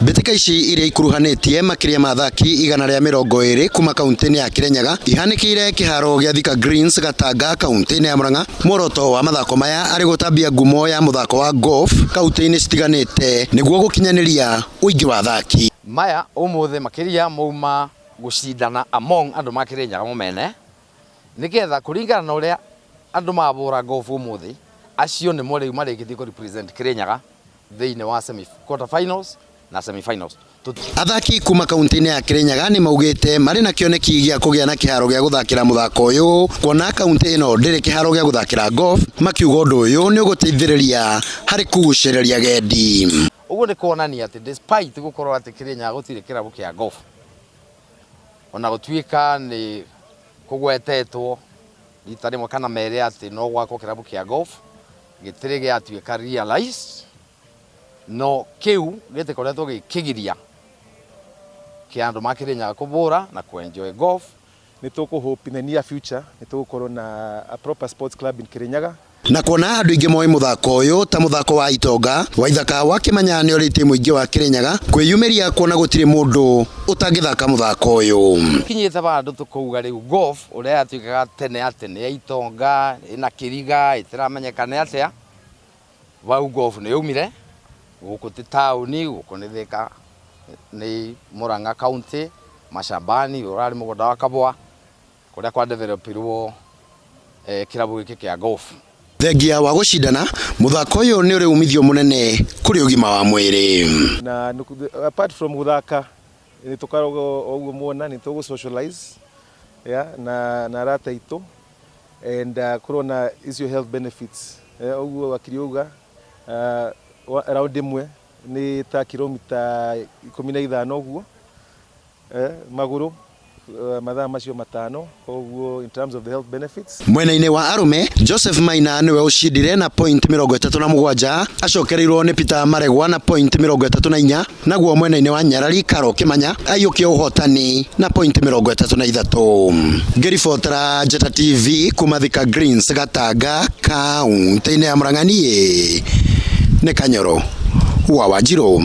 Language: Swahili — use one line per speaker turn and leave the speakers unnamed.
Mbĩtĩka ici iria ikuruhanĩtie makĩria ma athaki 120 kuma kaunti-inĩ ya Kirinyaga ihanĩkĩire kĩharo gĩa Thika Greens Gatanga kaunti-inĩ ya Murang'a. Muoroto wa mathako maya arĩ gũtambia ngumo ya muthako wa golf kaunti-inĩ citiganĩte nĩguo gũkinyanĩria ũingĩ wa athaki.
Maya ũmũthĩ makĩria mauma gũcindana among andũ ma Kirinyaga mũmene nĩgetha kũringana na ũrĩa andũ mabũra golf ũmũthĩ acio nĩ rĩu marĩkĩtie kũ represent Kirinyaga thĩinĩ wa quarter finals na semi finals.
Athaki kuma kaunti-inĩ ya Kirinyaga nĩ maugĩte marĩ na kĩoneki gĩa kũgĩa na kĩharo gĩa gũthakĩra muthako ũyũ, kuona kaunti ĩno ndĩrĩ kĩharo gĩa gũthakĩra golf, makiuga ũndũ ũyũ nĩ ũgũteithĩrĩria harĩ kũgucĩrĩria agendi.
Ũguo nĩ kuonania atĩ despite gũkorwo atĩ Kirinyaga gũtirĩ kĩrabu kĩa golf, ona gũtuĩka nĩ kũgwetetwo rita rĩmwe kana merĩ atĩ no gwakwo kĩrabu kĩa golf, gĩtirĩ gĩatuĩka realized, no kiu gĩtikoretwo gĩkĩgiria kĩa andũ ma Kirinyaga kũbũra na enjoy golf.
Nĩ hope in the near future nĩ tũgũkorwo na a proper sports club in Kirinyaga.
Na kuona andũ ingĩ moĩ muthako ũyũ ta muthako wa itonga, Waithaka wa Kĩmanya nĩ ũrĩtie mũingĩ wa Kirinyaga kwĩyumĩria kuona gũtirĩ mũndũ ũtangĩthaka muthako ũyũ.
Kinyĩte bandũ tũkauga rĩu golf ũrĩa yatuĩkaga tene atĩ nĩ ya itonga ĩna kĩriga ĩtiramenyeka nĩ atĩa, bau golf nĩ yaumire gũkũ ti taũni, gũkũ nĩ Thika nĩ Murang'a county mashambani ũrarĩ mũgũnda wa Kabwa kũrĩa kwa developirwo kĩrabu gĩkĩ kĩa golf.
Thengia wa gũcindana muthako ũyũ nĩ ũrĩ umithio mũnene kũrĩ ũgima wa mwĩrĩ.
Na apart from guthaka nĩ tũkarogwo ũguo muona nĩ tũgũ socialize na arata itũ and corona is your health benefits ũguo wakiriuga around imwe ni ta kilomita 15 ũguo maguru mathaa macio matano, ũguo in terms of the health benefits.
Mwena-inĩ wa arume Joseph Maina nĩwe ũcindire na point 37, acokereirwo nĩ Peter Maregwa na point 34, naguo mwena-inĩ wa nyarari Karo Kĩmanya aiyũkia ũhotani na point 33. Ngĩribotera Njata TV kuma Thika Greens Gatanga kaunti-inĩ ya Murang'a, nĩ Kanyoro wa Wanjiru.